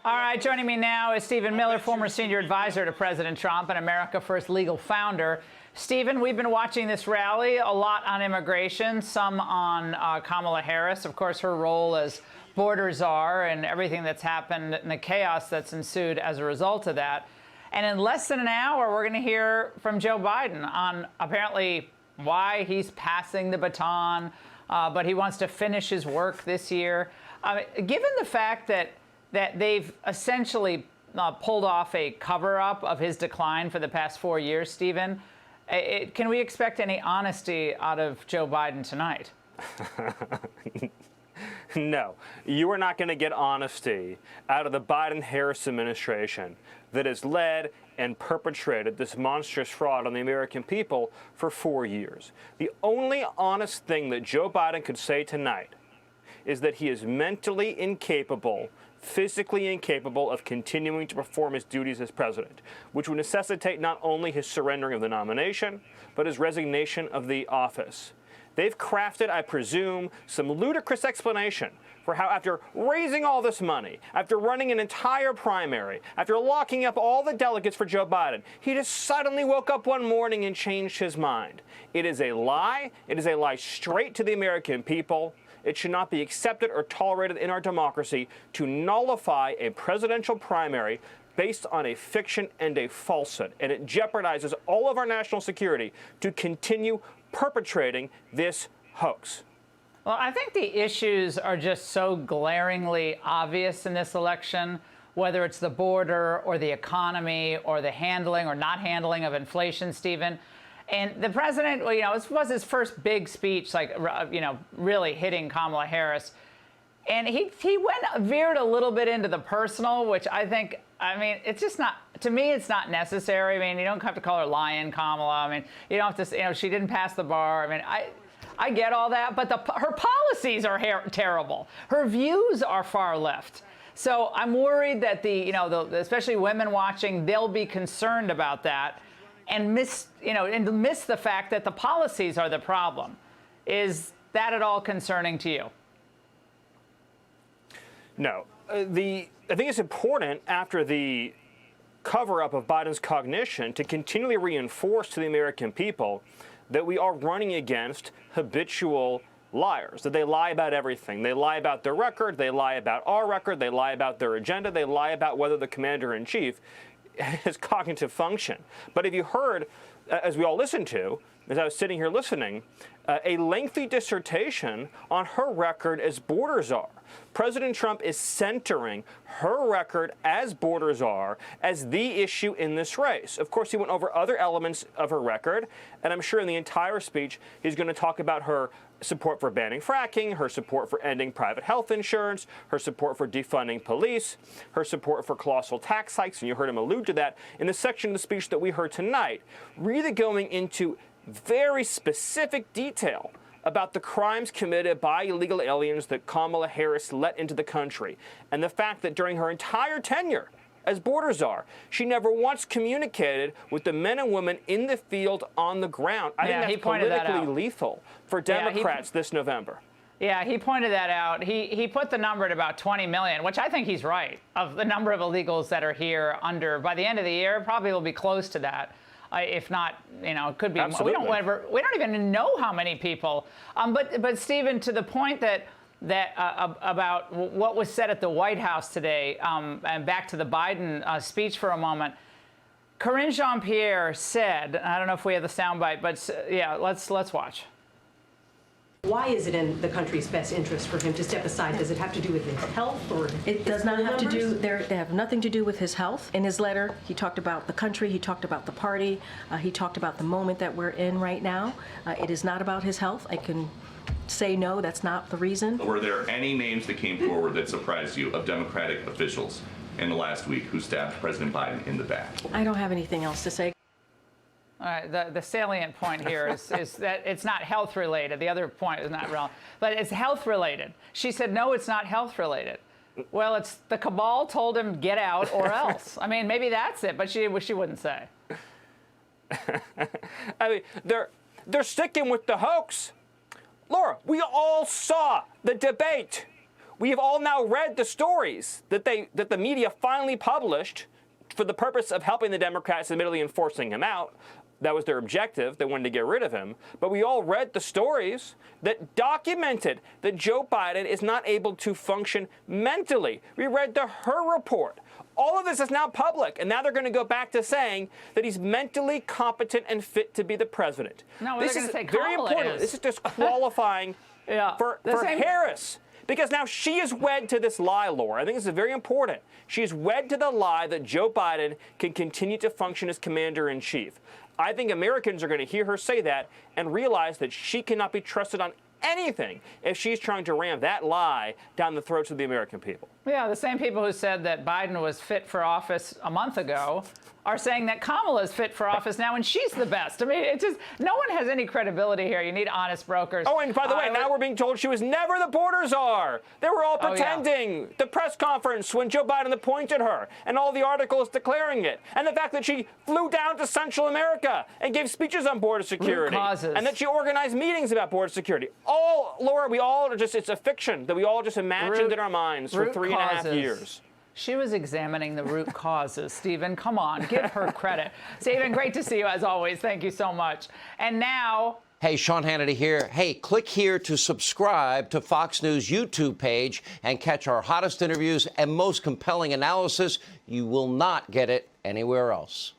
All right, joining me now is Stephen Miller, former senior advisor to President Trump and America First legal founder. Stephen, we've been watching this rally, a lot on immigration, some on Kamala Harris, of course, her role as border czar and everything that's happened and the chaos that's ensued as a result of that. And in less than an hour, we're going to hear from Joe Biden on apparently why he's passing the baton, but he wants to finish his work this year. Given the fact that they've essentially pulled off a cover-up of his decline for the past 4 years, Stephen, can we expect any honesty out of Joe Biden tonight? No, you are not going to get honesty out of the Biden-Harris administration that has led and perpetrated this monstrous fraud on the American people for 4 years. The only honest thing that Joe Biden could say tonight is that he is mentally incapable, physically incapable of continuing to perform his duties as president, which would necessitate not only his surrendering of the nomination, but his resignation of the office. They've crafted, I presume, some ludicrous explanation for how, after raising all this money, after running an entire primary, after locking up all the delegates for Joe Biden, he just suddenly woke up one morning and changed his mind. It is a lie. It is a lie straight to the American people. It should not be accepted or tolerated in our democracy to nullify a presidential primary based on a fiction and a falsehood. And it jeopardizes all of our national security to continue perpetrating this hoax. Well, I think the issues are just so glaringly obvious in this election, whether it's the border or the economy or the handling or not handling of inflation, Stephen. And the president, well, this was his first big speech, like, really hitting Kamala Harris. And he veered a little bit into the personal, which it's just not, to me, it's not necessary. I mean, you don't have to call her lying, Kamala. I mean, you don't have to, she didn't pass the bar. I mean, I get all that, but her policies are terrible. Her views are far left. So I'm worried that especially women watching, they'll be concerned about that and miss the fact that the policies are the problem. Is that at all concerning to you? No. I think it's important after the cover-up of Biden's cognition to continually reinforce to the American people that we are running against habitual liars, that they lie about everything. They lie about their record, they lie about our record, they lie about their agenda, they lie about whether the commander-in-chief has cognitive function. But if you heard, as we all listened to, as I was sitting here listening, a lengthy dissertation on her record as border czar. President Trump is centering her record as border czar as the issue in this race. Of course, he went over other elements of her record, and I'm sure in the entire speech he's going to talk about her support for banning fracking, her support for ending private health insurance, her support for defunding police, her support for colossal tax hikes, and you heard him allude to that in the section of the speech that we heard tonight, really going into very specific detail about the crimes committed by illegal aliens that Kamala Harris let into the country, and the fact that during her entire tenure as border czar, she never once communicated with the men and women in the field on the ground. I think that's politically lethal for Democrats this November. Yeah, he pointed that out. He put the number at about 20 million, which I think he's right, of the number of illegals that are here by the end of the year, probably will be close to that. If not, it could be. Absolutely. We don't even know how many people. But Stephen, to the point that about what was said at the White House today, and back to the Biden speech for a moment, Karine Jean-Pierre said, I don't know if we have the soundbite, but yeah, let's watch. Why is it in the country's best interest for him to step aside? Does it have to do with his health, or it does not have to do? They have nothing to do with his health. In his letter, he talked about the country. He talked about the party. He talked about the moment that we're in right now. It is not about his health. I can say no. That's not the reason. Were there any names that came forward that surprised you of Democratic officials in the last week who stabbed President Biden in the back? I don't have anything else to say. All right, the salient point here is that it's not health related. The other point is not relevant, but it's health related. She said, no, it's not health related. Well, it's the cabal told him get out or else. I mean, maybe that's it, but she wouldn't say. I mean, they're sticking with the hoax. Laura, we all saw the debate. We have all now read the stories that the media finally published for the purpose of helping the Democrats, admittedly enforcing him out. That was their objective. They wanted to get rid of him. But we all read the stories that documented that Joe Biden is not able to function mentally. We read the Her report. All of this is now public, and now they're going to go back to saying that he's mentally competent and fit to be the president. No, this they're is going to say very Kamala important. is. This is disqualifying for Harris. Because now she is wed to this lie, Laura. I think this is very important. She is wed to the lie that Joe Biden can continue to function as commander-in-chief. I think Americans are going to hear her say that and realize that she cannot be trusted on anything if she's trying to ram that lie down the throats of the American people. Yeah, the same people who said that Biden was fit for office a month ago are saying that Kamala is fit for office now and she's the best. I mean, it's just, no one has any credibility here. You need honest brokers. Oh, and by the way, now we're being told she was never the border czar. They were all pretending. Yeah. The press conference when Joe Biden appointed her and all the articles declaring it. And the fact that she flew down to Central America and gave speeches on border security. Root causes. And that she organized meetings about border security. Laura, we all are just, it's a fiction that we all just imagined in our minds for 3.5 years. She was examining the root causes, Stephen. Come on, give her credit. Stephen, great to see you as always. Thank you so much. And now... Hey, Sean Hannity here. Hey, click here to subscribe to Fox News YouTube page and catch our hottest interviews and most compelling analysis. You will not get it anywhere else.